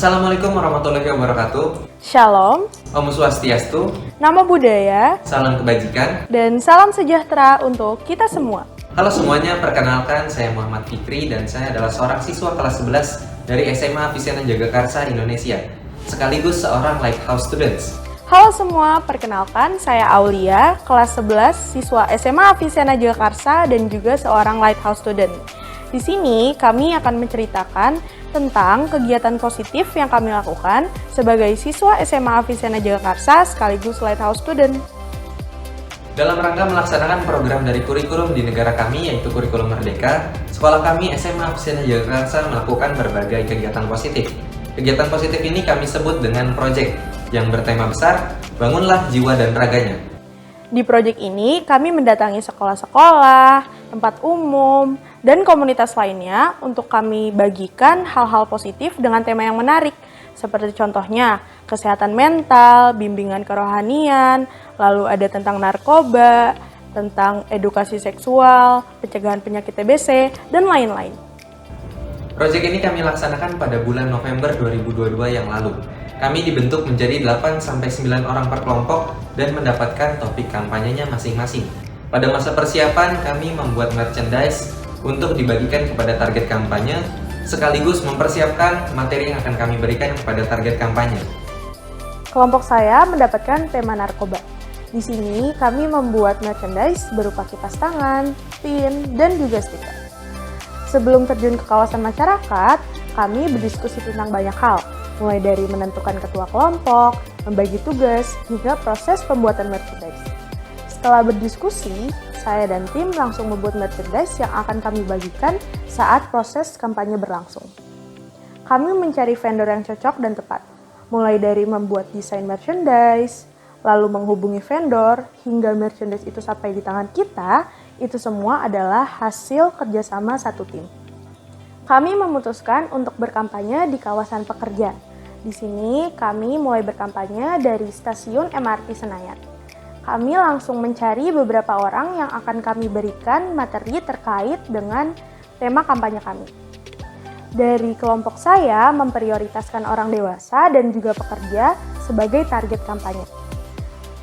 Assalamualaikum warahmatullahi wabarakatuh. Shalom, Om Swastiastu, nama budaya, salam kebajikan. dan salam sejahtera untuk kita semua. Halo semuanya, perkenalkan saya Muhammad Fikri dan saya adalah seorang siswa kelas 11 dari SMA Avicenna Jagakarsa, Indonesia, sekaligus seorang Lighthouse Students. Halo semua, perkenalkan saya Aulia, kelas 11, siswa SMA Avicenna Jagakarsa dan juga seorang Lighthouse Student. Di sini kami akan menceritakan tentang kegiatan positif yang kami lakukan sebagai siswa SMA Avicenna Jagakarsa sekaligus Lighthouse Student. Dalam rangka melaksanakan program dari kurikulum di negara kami yaitu kurikulum Merdeka, sekolah kami SMA Avicenna Jagakarsa melakukan berbagai kegiatan positif. Kegiatan positif ini kami sebut dengan project yang bertema besar, bangunlah jiwa dan raganya. Di proyek ini kami mendatangi sekolah-sekolah, tempat umum, dan komunitas lainnya untuk kami bagikan hal-hal positif dengan tema yang menarik, seperti contohnya kesehatan mental, bimbingan kerohanian, lalu ada tentang narkoba, tentang edukasi seksual, pencegahan penyakit TBC, dan lain-lain. Proyek ini kami laksanakan pada bulan November 2022 yang lalu. Kami dibentuk menjadi 8-9 orang per kelompok dan mendapatkan topik kampanyenya masing-masing. Pada masa persiapan, kami membuat merchandise untuk dibagikan kepada target kampanye, sekaligus mempersiapkan materi yang akan kami berikan kepada target kampanye. Kelompok saya mendapatkan tema narkoba. Di sini kami membuat merchandise berupa kipas tangan, pin, dan juga stiker. Sebelum terjun ke kawasan masyarakat, kami berdiskusi tentang banyak hal, mulai dari menentukan ketua kelompok, membagi tugas, hingga proses pembuatan merchandise. Setelah berdiskusi, saya dan tim langsung membuat merchandise yang akan kami bagikan saat proses kampanye berlangsung. Kami mencari vendor yang cocok dan tepat, mulai dari membuat desain merchandise, lalu menghubungi vendor, hingga merchandise itu sampai di tangan kita. Itu semua adalah hasil kerjasama satu tim. Kami memutuskan untuk berkampanye di kawasan pekerja. Di sini kami mulai berkampanye dari stasiun MRT Senayan. Kami langsung mencari beberapa orang yang akan kami berikan materi terkait dengan tema kampanye kami. Dari kelompok saya memprioritaskan orang dewasa dan juga pekerja sebagai target kampanye.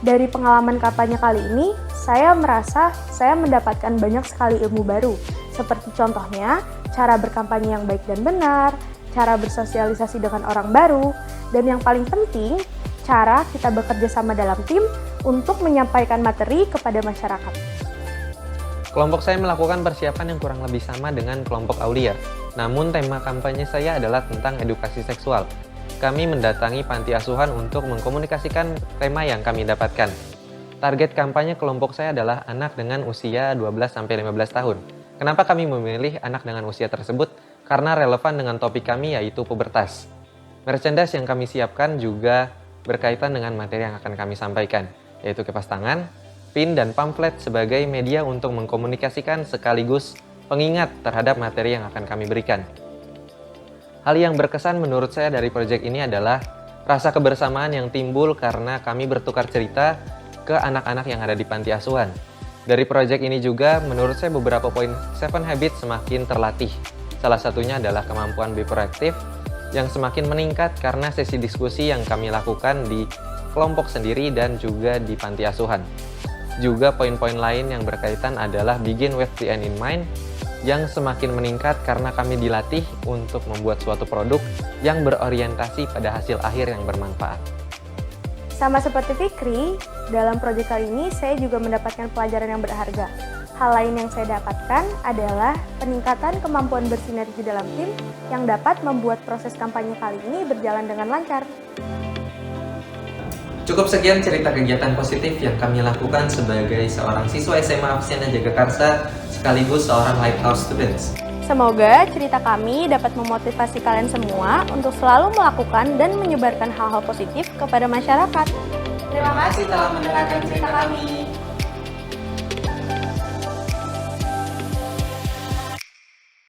Dari pengalaman kampanye kali ini, saya merasa saya mendapatkan banyak sekali ilmu baru, seperti contohnya cara berkampanye yang baik dan benar, cara bersosialisasi dengan orang baru, dan yang paling penting, cara kita bekerja sama dalam tim untuk menyampaikan materi kepada masyarakat. Kelompok saya melakukan persiapan yang kurang lebih sama dengan kelompok Aulia. Namun tema kampanye saya adalah tentang edukasi seksual. Kami mendatangi panti asuhan untuk mengkomunikasikan tema yang kami dapatkan. Target kampanye kelompok saya adalah anak dengan usia 12-15 tahun. Kenapa kami memilih anak dengan usia tersebut? Karena relevan dengan topik kami yaitu pubertas. Merchandise yang kami siapkan juga berkaitan dengan materi yang akan kami sampaikan, yaitu kipas tangan, pin, dan pamflet sebagai media untuk mengkomunikasikan sekaligus pengingat terhadap materi yang akan kami berikan. Hal yang berkesan menurut saya dari proyek ini adalah rasa kebersamaan yang timbul karena kami bertukar cerita ke anak-anak yang ada di panti asuhan. Dari proyek ini juga menurut saya beberapa poin 7 Habits semakin terlatih. Salah satunya adalah kemampuan be proaktif yang semakin meningkat karena sesi diskusi yang kami lakukan di kelompok sendiri dan juga di panti asuhan. Juga poin-poin lain yang berkaitan adalah begin with the end in mind yang semakin meningkat karena kami dilatih untuk membuat suatu produk yang berorientasi pada hasil akhir yang bermanfaat. Sama seperti Fikri, dalam proyek kali ini saya juga mendapatkan pelajaran yang berharga. Hal lain yang saya dapatkan adalah peningkatan kemampuan bersinergi dalam tim yang dapat membuat proses kampanye kali ini berjalan dengan lancar. Cukup sekian cerita kegiatan positif yang kami lakukan sebagai seorang siswa SMA Avicenna Jagakarsa sekaligus seorang Lighthouse Students. Semoga cerita kami dapat memotivasi kalian semua untuk selalu melakukan dan menyebarkan hal-hal positif kepada masyarakat. Terima kasih telah mendengarkan cerita kami.